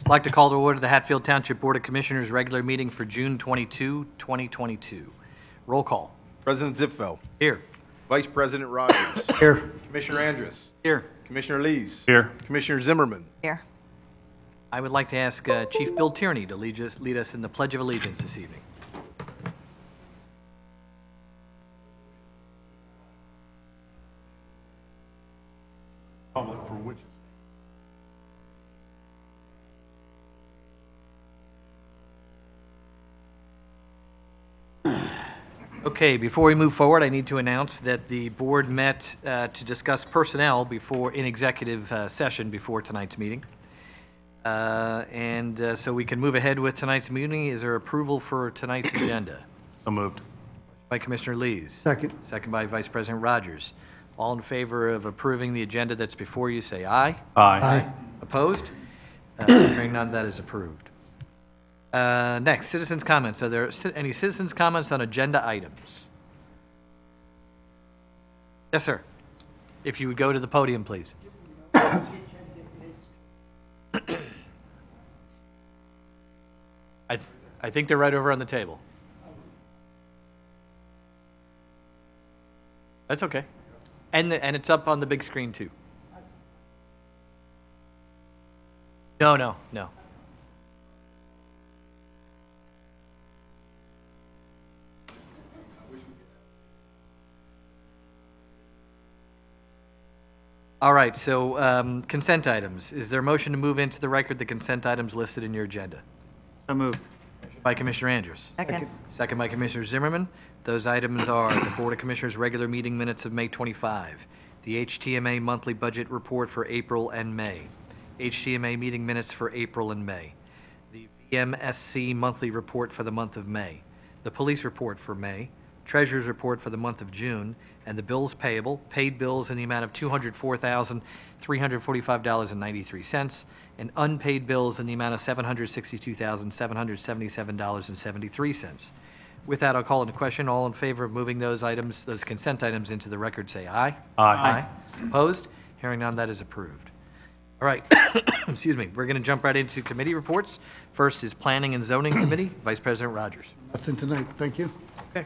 I'd like to call to order the Hatfield Township Board of Commissioners regular meeting for June 22, 2022. Roll call. President Zipfel. Here. Vice President Rogers. Here. Commissioner Andrus. Here. Commissioner Lees. Here. Commissioner Zimmerman. Here. I would like to ask Chief Bill Tierney to lead us in the Pledge of Allegiance this evening. Public for which? Okay, before we move forward, I need to announce that the board met to discuss personnel in executive session before tonight's meeting. So we can move ahead with tonight's meeting. Is there approval for tonight's agenda? So moved. By Commissioner Lees. Second. Second by Vice President Rogers. All in favor of approving the agenda that's before you, say aye. Aye. Opposed? Hearing none, that is approved. Next, citizens' comments. Are there any citizens' comments on agenda items? Yes, sir. If you would go to the podium, please. I think they're right over on the table. That's okay. And it's up on the big screen, too. No. All right, so consent items. Is there a motion to move into the record the consent items listed in your agenda? So moved. By Commissioner Andrus. Second. Second by Commissioner Zimmerman. Those items are the Board of Commissioners regular meeting minutes of May 25, the HTMA monthly budget report for April and May, HTMA meeting minutes for April and May, the VMSC monthly report for the month of May, the police report for May, treasurer's report for the month of June, and the bills payable, paid bills in the amount of $204,345.93, and unpaid bills in the amount of $762,777.73. With that, I'll call into question. All in favor of moving those items, those consent items into the record, say aye. Aye. Opposed? Hearing none, that is approved. All right, excuse me. We're going to jump right into committee reports. First is Planning and Zoning Committee. Vice President Rogers. Nothing tonight, thank you. Okay.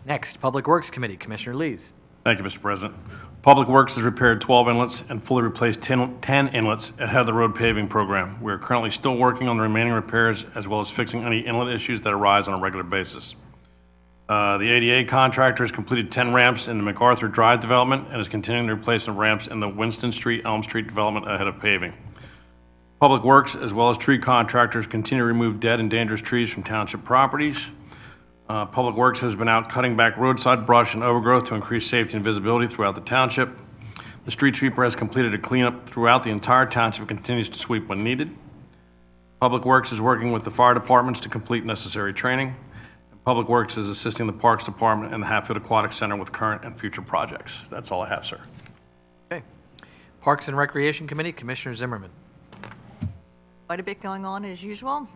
Next, Public Works Committee, Commissioner Lees. Thank you, Mr. President. Public Works has repaired 12 inlets and fully replaced 10 inlets ahead of the road paving program. We are currently still working on the remaining repairs as well as fixing any inlet issues that arise on a regular basis. The ADA contractor has completed 10 ramps in the MacArthur Drive development and is continuing the replacement of ramps in the Winston Street, Elm Street development ahead of paving. Public Works, as well as tree contractors, continue to remove dead and dangerous trees from township properties. Public Works has been out cutting back roadside brush and overgrowth to increase safety and visibility throughout the township. The street sweeper has completed a cleanup throughout the entire township and continues to sweep when needed. Public Works is working with the fire departments to complete necessary training. Public Works is assisting the Parks Department and the Hatfield Aquatic Center with current and future projects. That's all I have, sir. Okay. Parks and Recreation Committee, Commissioner Zimmerman. Quite a bit going on as usual.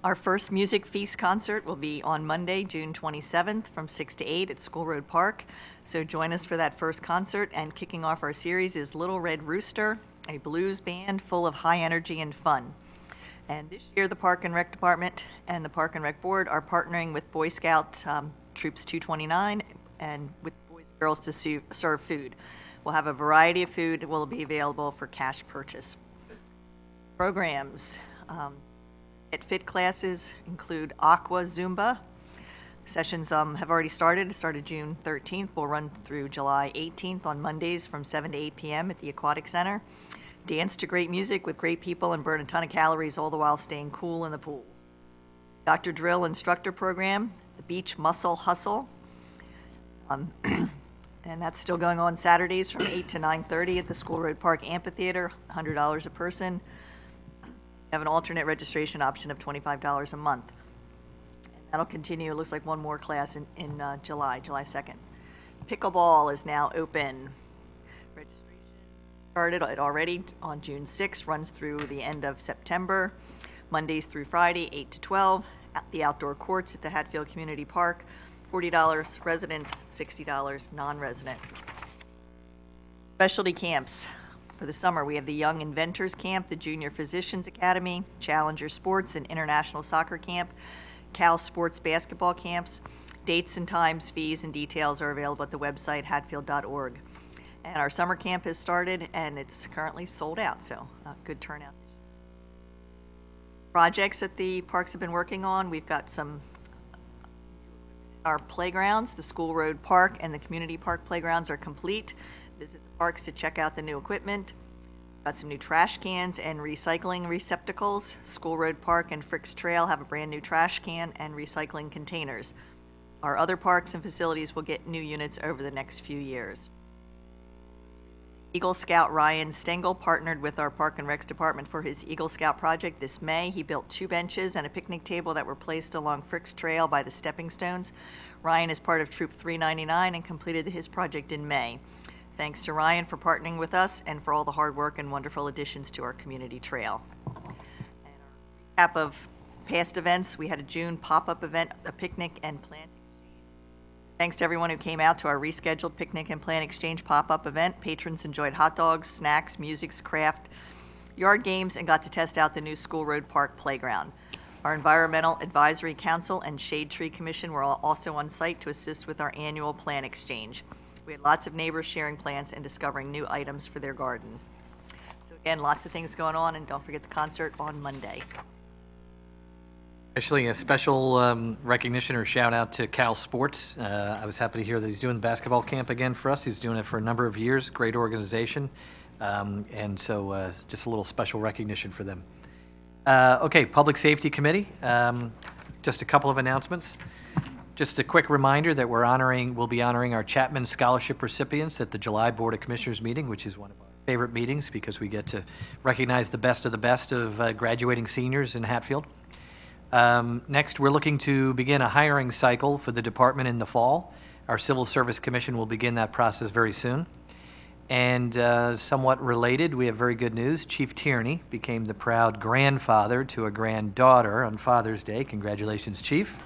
Our first Music Feast concert will be on Monday, June 27th from 6 to 8 at School Road Park. So join us for that first concert. And kicking off our series is Little Red Rooster, a blues band full of high energy and fun. And this year, the Park and Rec Department and the Park and Rec Board are partnering with Boy Scout Troops 229 and with Boys and Girls to serve food. We'll have a variety of food that will be available for cash purchase. Programs. At Fit classes include Aqua Zumba. Sessions have already started. It started June 13th. Will run through July 18th on Mondays from 7 to 8 p.m. at the Aquatic Center. Dance to great music with great people and burn a ton of calories, all the while staying cool in the pool. Dr. Drill Instructor Program, the Beach Muscle Hustle. And that's still going on Saturdays from 8 to 9:30 at the School Road Park Amphitheater, $100 a person. Have an alternate registration option of $25 a month. And that'll continue. It looks like one more class in July 2nd. Pickleball is now open. Registration started already on June 6th, runs through the end of September, Mondays through Friday, 8 to 12, at the outdoor courts at the Hatfield Community Park, $40 residents, $60 non-resident. Specialty camps. For the summer, we have the Young Inventors Camp, the Junior Physicians Academy, Challenger Sports and International Soccer Camp, Cal Sports Basketball Camps. Dates and times, fees, and details are available at the website hatfield.org. And our summer camp has started, and it's currently sold out, so good turnout. Projects that the parks have been working on, we've got some our playgrounds, the School Road Park and the Community Park playgrounds are complete. Visit the parks to check out the new equipment. Got some new trash cans and recycling receptacles. School Road Park and Fricks Trail have a brand new trash can and recycling containers. Our other parks and facilities will get new units over the next few years. Eagle Scout Ryan Stengel partnered with our Park and Recs Department for his Eagle Scout project this May. He built 2 benches and a picnic table that were placed along Fricks Trail by the stepping stones. Ryan is part of Troop 399 and completed his project in May. Thanks to Ryan for partnering with us and for all the hard work and wonderful additions to our community trail. And our recap of past events, we had a June pop-up event, a picnic and plant. Thanks to everyone who came out to our rescheduled picnic and plant exchange pop-up event. Patrons enjoyed hot dogs, snacks, music, craft, yard games, and got to test out the new School Road Park playground. Our Environmental Advisory Council and Shade Tree Commission were also on site to assist with our annual plant exchange. We had lots of neighbors sharing plants and discovering new items for their garden. So again, lots of things going on, and don't forget the concert on Monday. Actually, a special recognition or shout out to Cal Sports. I was happy to hear that he's doing the basketball camp again for us. He's doing it for a number of years. Great organization. And so just a little special recognition for them. Okay, Public Safety Committee. Just a couple of announcements. Just a quick reminder that we'll be honoring our Chapman Scholarship recipients at the July Board of Commissioners meeting, which is one of our favorite meetings because we get to recognize the best of graduating seniors in Hatfield. Next, we're looking to begin a hiring cycle for the department in the fall. Our Civil Service Commission will begin that process very soon. And somewhat related, we have very good news. Chief Tierney became the proud grandfather to a granddaughter on Father's Day. Congratulations, Chief.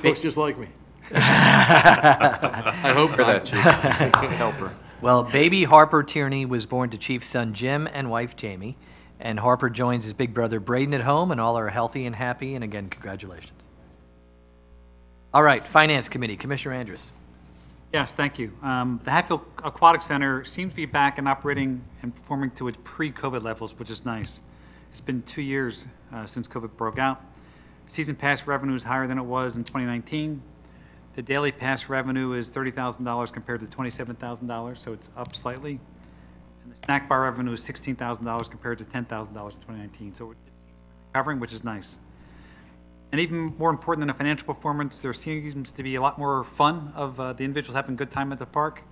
Looks just like me. I hope for that, Chief. Help her. Well, baby Harper Tierney was born to Chief's son Jim and wife Jamie. And Harper joins his big brother Braden at home, and all are healthy and happy. And again, congratulations. All right, Finance Committee, Commissioner Andrus. Yes, thank you. The Hatfield Aquatic Center seems to be back and operating and performing to its pre-COVID levels, which is nice. It's been 2 years since COVID broke out. Season pass revenue is higher than it was in 2019. The daily pass revenue is $30,000 compared to $27,000, so it's up slightly. And the snack bar revenue is $16,000 compared to $10,000 in 2019. So it's recovering, which is nice. And even more important than the financial performance, there seems to be a lot more fun of the individuals having a good time at the park.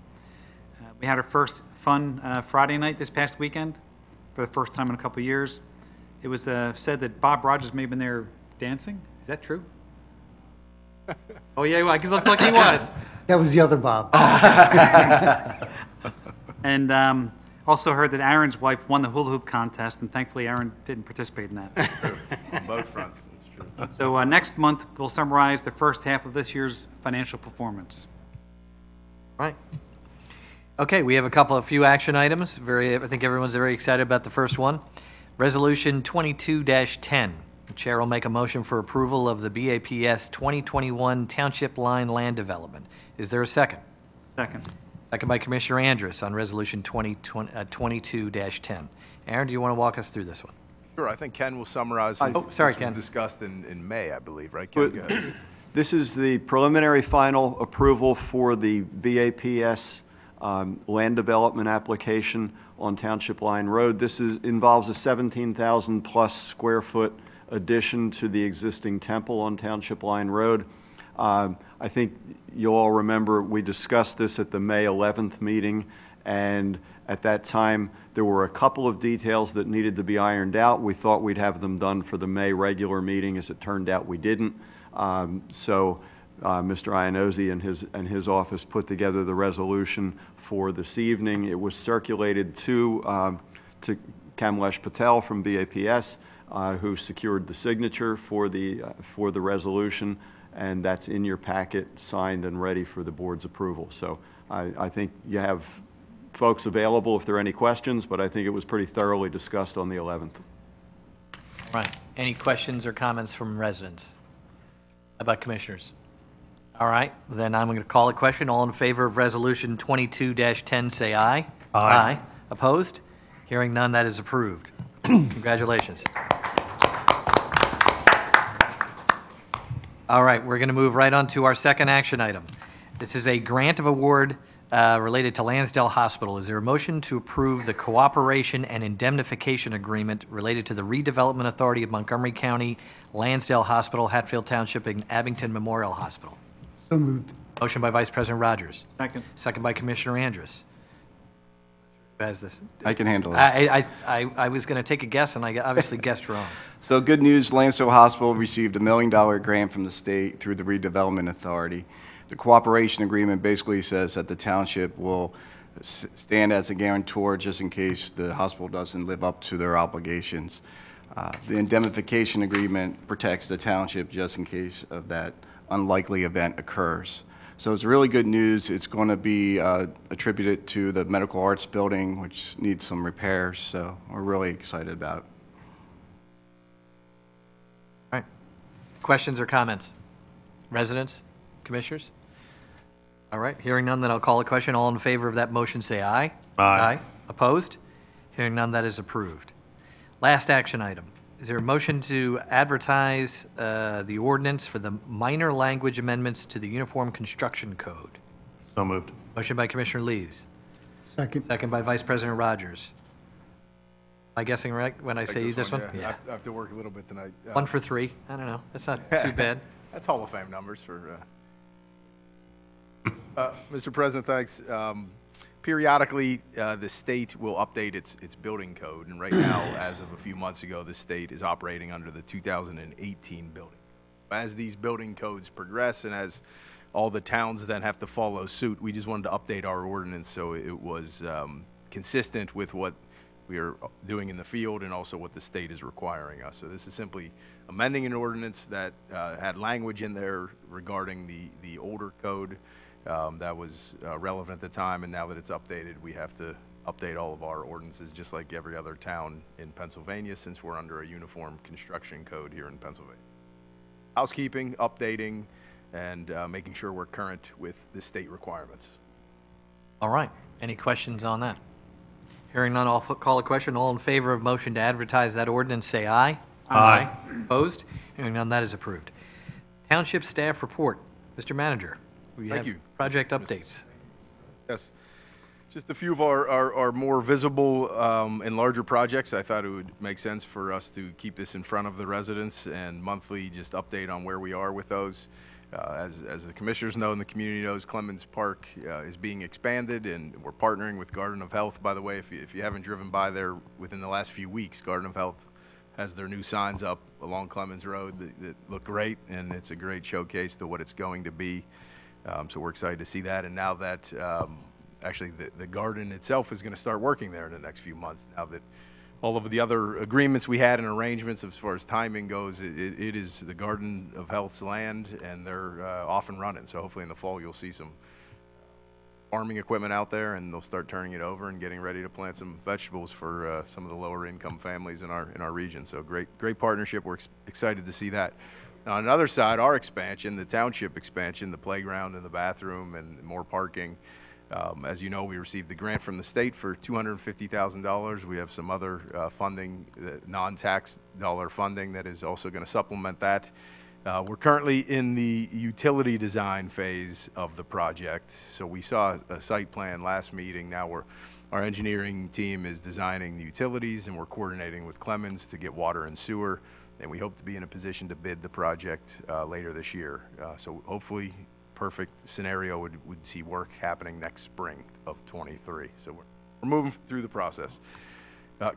We had our first fun Friday night this past weekend for the first time in a couple of years. It was said that Bob Rogers may have been there dancing. Is that true? Oh, yeah, well, I guess it looked like he was. That was the other Bob. And also heard that Aaron's wife won the hula hoop contest, and thankfully Aaron didn't participate in that. True. On both fronts, that's true. So next month, we'll summarize the first half of this year's financial performance. All right. Okay, we have a few action items. I think everyone's very excited about the first one. Resolution 22-10. The chair will make a motion for approval of the BAPS 2021 Township Line Land Development. Is there a second? Second. Second by Commissioner Andrus on Resolution 22-10. Aaron, do you want to walk us through this one? Sure, I think Ken will summarize. Sorry, This Ken. was discussed in May, I believe, right, Ken? Go ahead. This is the preliminary final approval for the BAPS land development application on Township Line Road. This involves a 17,000 plus square foot addition to the existing temple on Township Line Road. I think you all remember we discussed this at the May 11th meeting, and at that time there were a couple of details that needed to be ironed out. We thought we'd have them done for the May regular meeting. As it turned out, we didn't. So Mr. Iannozzi and his office put together the resolution for this evening. It was circulated to Kamlesh Patel from BAPS, who secured the signature for the resolution, and that's in your packet, signed and ready for the board's approval. So I think you have folks available if there are any questions, but I think it was pretty thoroughly discussed on the 11th. Right. Any questions or comments from residents? How about commissioners? All right, then I'm going to call a question. All in favor of Resolution 22-10, say aye. Aye. Opposed? Hearing none, that is approved. Congratulations. All right, we're going to move right on to our second action item. This is a grant of award related to Lansdale Hospital. Is there a motion to approve the cooperation and indemnification agreement related to the Redevelopment Authority of Montgomery County, Lansdale Hospital, Hatfield Township, and Abington Memorial Hospital? So moved. Motion by Vice President Rogers. Second. Second by Commissioner Andrus. Who has this? I can handle this. I was going to take a guess, and I obviously guessed wrong. So good news, Lansdale Hospital received a $1 million grant from the state through the Redevelopment Authority. The cooperation agreement basically says that the township will stand as a guarantor just in case the hospital doesn't live up to their obligations. The indemnification agreement protects the township just in case of that unlikely event occurs. So it's really good news. It's going to be attributed to the Medical Arts Building, which needs some repairs, so we're really excited about it. All right. Questions or comments? Residents? Commissioners? All right, hearing none, then I'll call a question. All in favor of that motion, say aye. Aye. Opposed? Hearing none, that is approved. Last action item. Is there a motion to advertise the ordinance for the minor language amendments to the Uniform Construction Code? So moved. Motion by Commissioner Lees. Second. Second by Vice President Rogers. Am I guessing right when I say this one? Yeah. I have to work a little bit tonight. 1 for 3. I don't know. That's not too bad. That's Hall of Fame numbers for. Mr. President, thanks. Periodically, the state will update its building code, and right now, as of a few months ago, the state is operating under the 2018 building. As these building codes progress and as all the towns then have to follow suit, we just wanted to update our ordinance so it was consistent with what we are doing in the field and also what the state is requiring us. So this is simply amending an ordinance that had language in there regarding the older code that was relevant at the time, and now that it's updated, we have to update all of our ordinances just like every other town in Pennsylvania, since we're under a uniform construction code here in Pennsylvania. Housekeeping, updating, and making sure we're current with the state requirements. All right. Any questions on that? Hearing none, I'll call a question. All in favor of motion to advertise that ordinance, say aye. Aye. Opposed? Hearing none, that is approved. Township staff report. Mr. Manager, we Thank have you. project updates. Yes. Just a few of our more visible and larger projects. I thought it would make sense for us to keep this in front of the residents and monthly just update on where we are with those. As the commissioners know and the community knows, Clemens Park is being expanded, and we're partnering with Garden of Health. By the way, if you haven't driven by there within the last few weeks, Garden of Health has their new signs up along Clemens Road that look great, and it's a great showcase to what it's going to be. So we're excited to see that. And now that actually the garden itself is going to start working there in the next few months, now that all of the other agreements we had and arrangements as far as timing goes, it is the Garden of Health's land, and they're off and running. So hopefully in the fall you'll see some farming equipment out there, and they'll start turning it over and getting ready to plant some vegetables for some of the lower income families in our region. So great partnership. We're excited to see that. Now, on the other side, our expansion, the township expansion, the playground and the bathroom and more parking. As you know, we received the grant from the state for $250,000. We have some other funding, non-tax dollar funding that is also going to supplement that. We're currently in the utility design phase of the project. So we saw a site plan last meeting. Now our engineering team is designing the utilities, and we're coordinating with Clemens to get water and sewer. And we hope to be in a position to bid the project later this year. So hopefully, perfect scenario would see work happening next spring of 23. So we're moving through the process.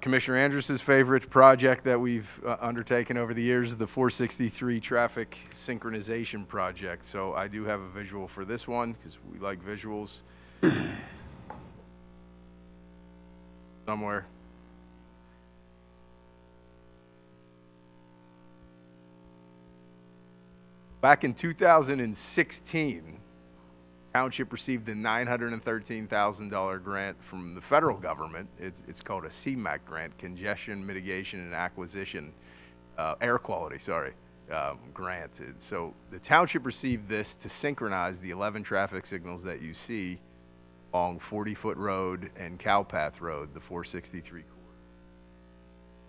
Commissioner Andrus' favorite project that we've undertaken over the years is the 463 traffic synchronization project. So I do have a visual for this one because we like visuals. Somewhere. Back in 2016, Township received a $913,000 grant from the federal government. It's called a CMAQ grant, Congestion Mitigation and Acquisition, Air Quality, sorry, grant. So the township received this to synchronize the 11 traffic signals that you see along 40-foot road and Cowpath Road, the 463 corridor.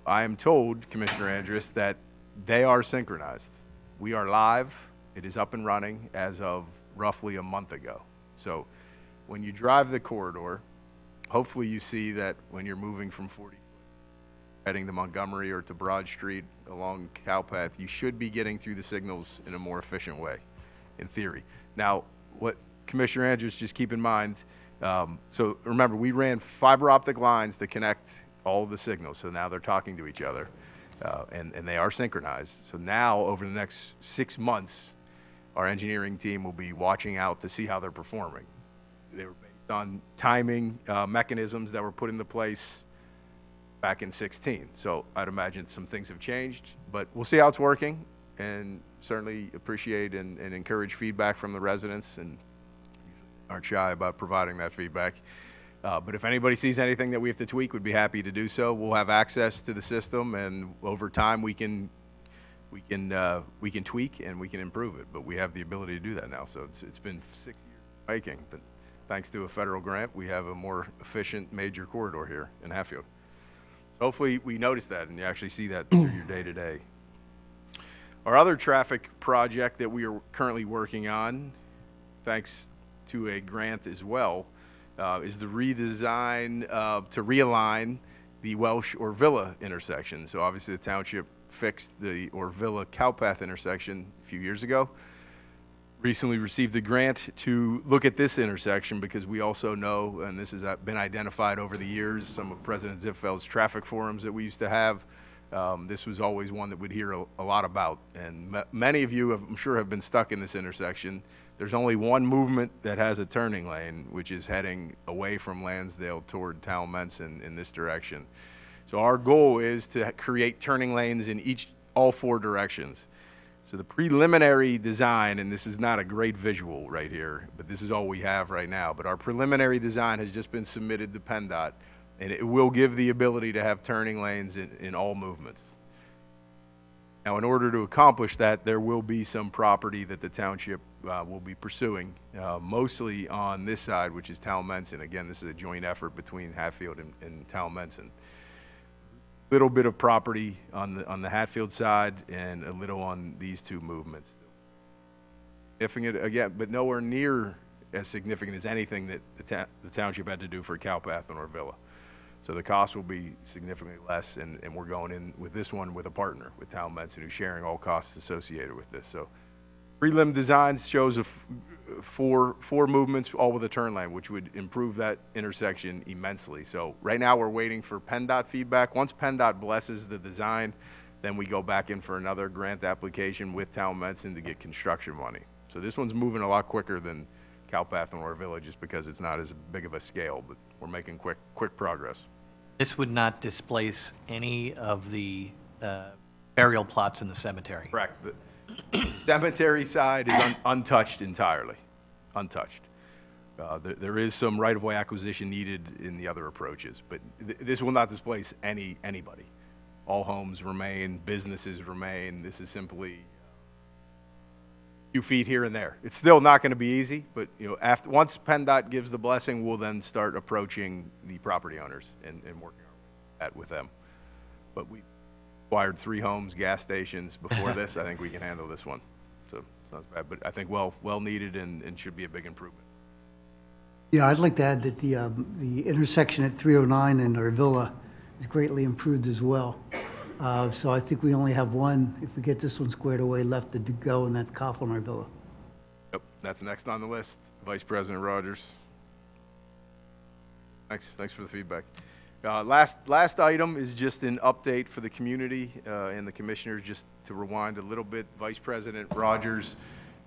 I am told, Commissioner Andrus, that they are synchronized. We are live. It is up and running as of roughly a month ago. So when you drive the corridor, hopefully you see that when you're moving from 40 heading to Montgomery or to Broad Street along Cowpath, you should be getting through the signals in a more efficient way, in theory. Now, what Commissioner Andrews, just keep in mind, so remember, we ran fiber optic lines to connect all of the signals, so now they're talking to each other, and they are synchronized. So now, over the next 6 months, our engineering team will be watching out to see how they're performing. They were based on timing mechanisms that were put into place back in 16. So I'd imagine some things have changed, but we'll see how it's working, and certainly appreciate and encourage feedback from the residents, and aren't shy about providing that feedback. But if anybody sees anything that we have to tweak, we'd be happy to do so. We'll have access to the system, and over time we can tweak and we can improve it, but we have the ability to do that now. So it's been 6 years making, but thanks to a federal grant, we have a more efficient major corridor here in Hatfield. So hopefully we notice that and you actually see that through your day-to-day. Our other traffic project that we are currently working on, thanks to a grant as well, is the redesign to realign the Welsh Orvilla intersection. So obviously the township fixed the Orvilla Cowpath intersection a few years ago. Recently received a grant to look at this intersection because we also know, and this has been identified over the years, some of President Zipfeld's traffic forums that we used to have, this was always one that we'd hear a lot about. And many of you, I'm sure, have been stuck in this intersection. There's only one movement that has a turning lane, which is heading away from Lansdale toward Talmenson in this direction. So our goal is to create turning lanes in all 4 directions. So the preliminary design, and this is not a great visual right here, but this is all we have right now, but our preliminary design has just been submitted to PennDOT, and it will give the ability to have turning lanes in all movements. Now, in order to accomplish that, there will be some property that the township will be pursuing, mostly on this side, which is Talmenson. Again, this is a joint effort between Hatfield and Talmenson. Little bit of property on the Hatfield side and a little on these 2 movements. Significant again, but nowhere near as significant as anything that the township had to do for Cowpath and Orvilla. So the cost will be significantly less, and we're going in with this one with a partner, with Talmenson, who's sharing all costs associated with this. So prelim design shows 4 movements, all with a turn lane, which would improve that intersection immensely. So right now we're waiting for PennDOT feedback. Once PennDOT blesses the design, then we go back in for another grant application with Talmenson to get construction money. So this one's moving a lot quicker than Cowpath and Orvilla just because it's not as big of a scale, but we're making quick progress. This would not displace any of the burial plots in the cemetery. Correct. The cemetery side is untouched entirely, untouched. There is some right-of-way acquisition needed in the other approaches, but this will not displace anybody. All homes remain, businesses remain. This is simply a few feet here and there. It's still not going to be easy, but once PennDOT gives the blessing, we'll then start approaching the property owners and working with them. But we acquired 3 homes, gas stations before this. I think we can handle this one. So it's not bad, but I think well needed and should be a big improvement. Yeah, I'd like to add that the intersection at 309 and Orvilla is greatly improved as well. So I think we only have one, if we get this one squared away, left to go, and that's Coughlin Orvilla. Yep, that's next on the list. Vice President Rogers. Thanks for the feedback. Last item is just an update for the community and the commissioners, just to rewind a little bit. Vice President Rogers,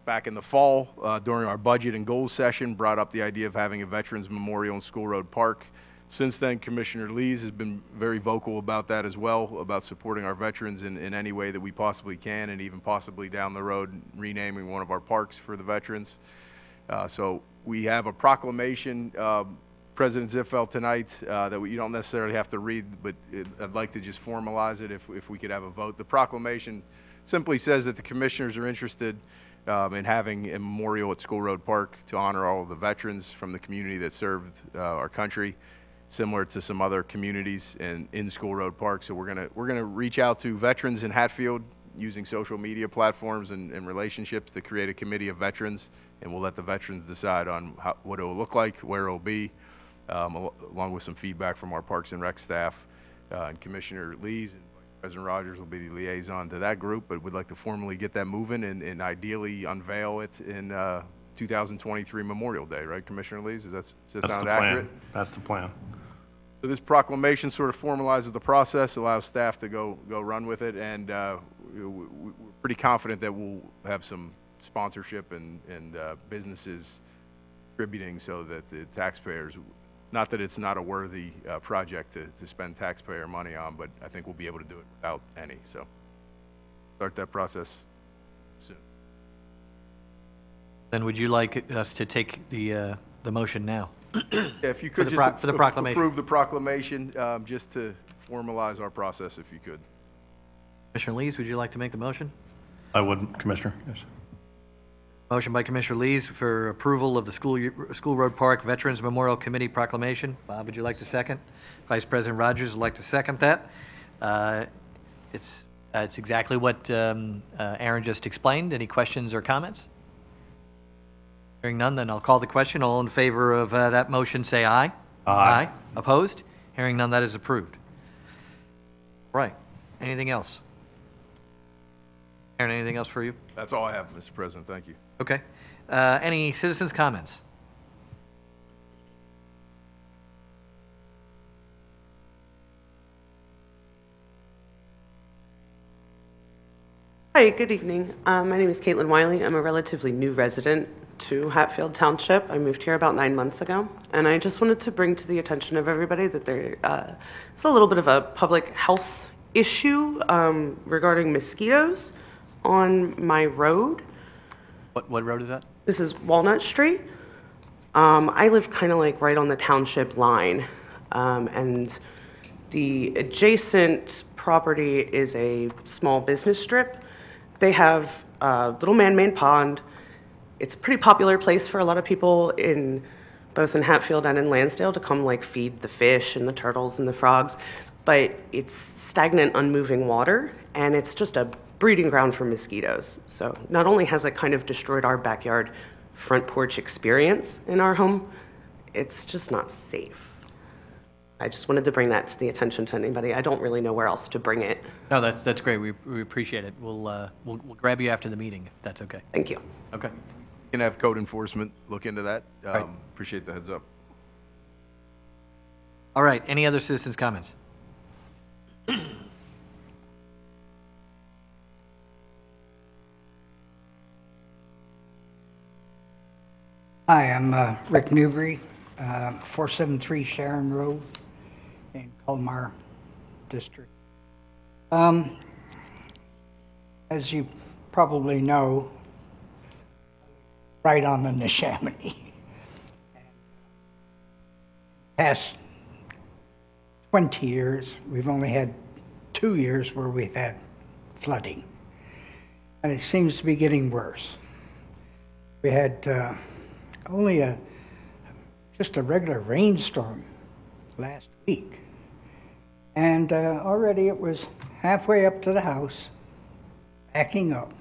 back in the fall, during our budget and goals session, brought up the idea of having a Veterans Memorial in School Road Park. Since then, Commissioner Lees has been very vocal about that as well, about supporting our veterans in any way that we possibly can, and even possibly down the road renaming one of our parks for the veterans. So we have a proclamation, President Ziffel, tonight that you don't necessarily have to read, but I'd like to just formalize it if we could have a vote. The proclamation simply says that the commissioners are interested in having a memorial at School Road Park to honor all of the veterans from the community that served our country, similar to some other communities in School Road Park. So we're gonna reach out to veterans in Hatfield using social media platforms and relationships to create a committee of veterans, and we'll let the veterans decide on what it will look like, where it will be, along with some feedback from our Parks and Rec staff. And Commissioner Lees and President Rogers will be the liaison to that group, but we'd like to formally get that moving and ideally unveil it in 2023 Memorial Day, right, Commissioner Lees? Does that sound accurate? That's the plan. So this proclamation sort of formalizes the process, allows staff to go run with it, and we're pretty confident that we'll have some sponsorship and businesses contributing so that the taxpayers, not that it's not a worthy project to spend taxpayer money on, but I think we'll be able to do it without any. So start that process soon. Then would you like us to take the motion now? Yeah, if you could for the proclamation. Approve the proclamation, just to formalize our process, if you could. Commissioner Lees, would you like to make the motion? I would, Commissioner, yes. Motion by Commissioner Lees for approval of the School Road Park Veterans Memorial Committee proclamation. Bob, would you like to second? Vice President Rogers would like to second that. It's exactly what Aaron just explained. Any questions or comments? Hearing none, then I'll call the question. All in favor of that motion, say aye. Aye. Opposed? Hearing none, that is approved. Right. Anything else? Aaron, anything else for you? That's all I have, Mr. President. Thank you. Okay. Any citizens' comments? Hi, good evening. My name is Caitlin Wiley. I'm a relatively new resident to Hatfield Township. I moved here about 9 months ago, and I just wanted to bring to the attention of everybody that there is a little bit of a public health issue regarding mosquitoes on my road. What road is that? This is Walnut Street. I live kind of like right on the township line, and the adjacent property is a small business strip. They have a little man-made pond. It's a pretty popular place for a lot of people both in Hatfield and in Lansdale to come like feed the fish and the turtles and the frogs, but it's stagnant, unmoving water, and it's just a breeding ground for mosquitoes. So not only has it kind of destroyed our backyard front porch experience in our home, it's just not safe. I just wanted to bring that to the attention to anybody. I don't really know where else to bring it. No, that's great. We appreciate it. We'll grab you after the meeting, if that's okay. Thank you. Okay. You can have code enforcement look into that. Right. Appreciate the heads up. All right. Any other citizens' comments? Hi, I'm Rick Newberry, 473 Sharon Road in Colmar District. As you probably know, right on the Neshaminy. Past 20 years, we've only had 2 years where we've had flooding, and it seems to be getting worse. We had only just a regular rainstorm last week, and already it was halfway up to the house, backing up.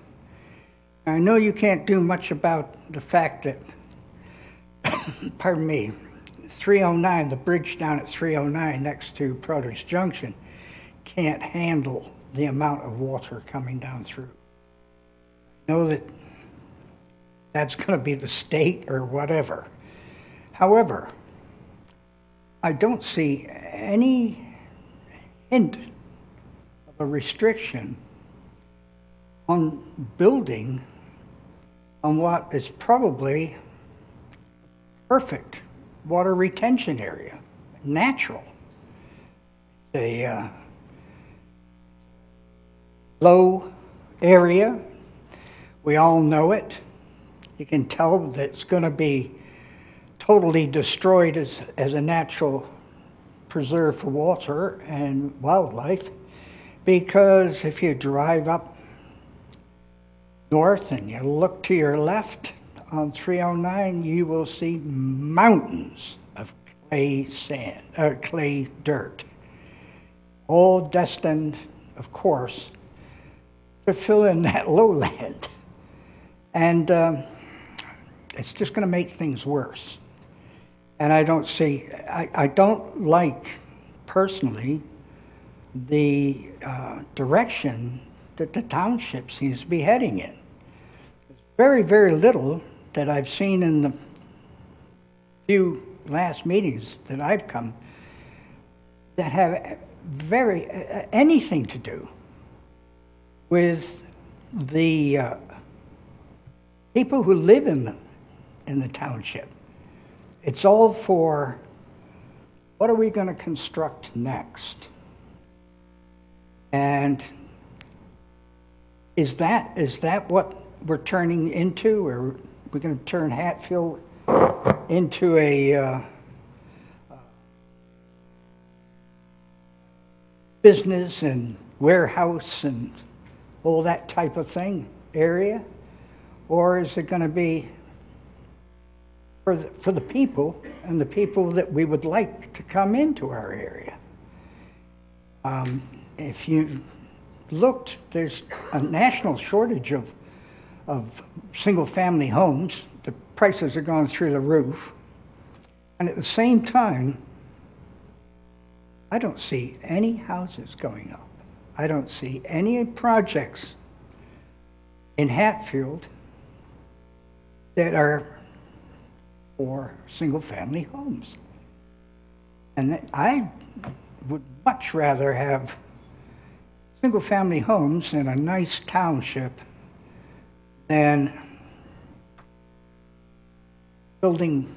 I know you can't do much about the fact that, pardon me, 309, the bridge down at 309 next to Produce Junction, can't handle the amount of water coming down through. I know that that's going to be the state or whatever. However, I don't see any hint of a restriction on building on what is probably perfect water retention area, natural. A low area, we all know it. You can tell that it's going to be totally destroyed as a natural preserve for water and wildlife, because if you drive up north and you look to your left on 309, you will see mountains of clay sand, or clay dirt, all destined, of course, to fill in that lowland. And it's just going to make things worse. And I don't like, personally, the direction that the township seems to be heading in. There's very, very little that I've seen in the few last meetings that I've come that have anything to do with the people who live in the township. It's all for, what are we going to construct next? And is that what we're turning into? Or we're going to turn Hatfield into a business and warehouse and all that type of thing area? Or is it going to be for the people, and the people that we would like to come into our area? If you looked, there's a national shortage of single-family homes. The prices are going through the roof. And at the same time, I don't see any houses going up. I don't see any projects in Hatfield that are for single-family homes. And I would much rather have single-family homes in a nice township than building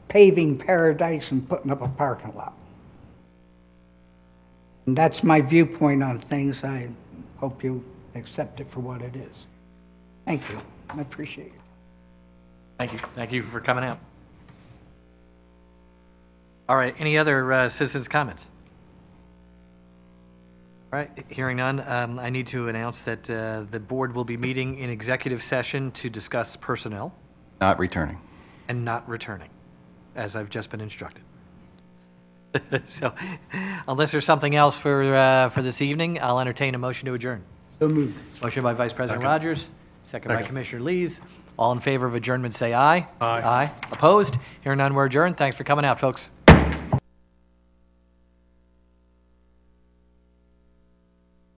paving paradise and putting up a parking lot. And that's my viewpoint on things. I hope you accept it for what it is. Thank you. I appreciate it. Thank you. Thank you for coming out. All right, any other citizens' comments? All right, hearing none, I need to announce that the board will be meeting in executive session to discuss personnel. Not returning. And not returning, as I've just been instructed. So, unless there's something else for this evening, I'll entertain a motion to adjourn. So moved. Motion by Vice President Rogers, second by Commissioner Lees. All in favor of adjournment, say aye. Aye. Aye. Opposed? Hearing none, we're adjourned. Thanks for coming out, folks.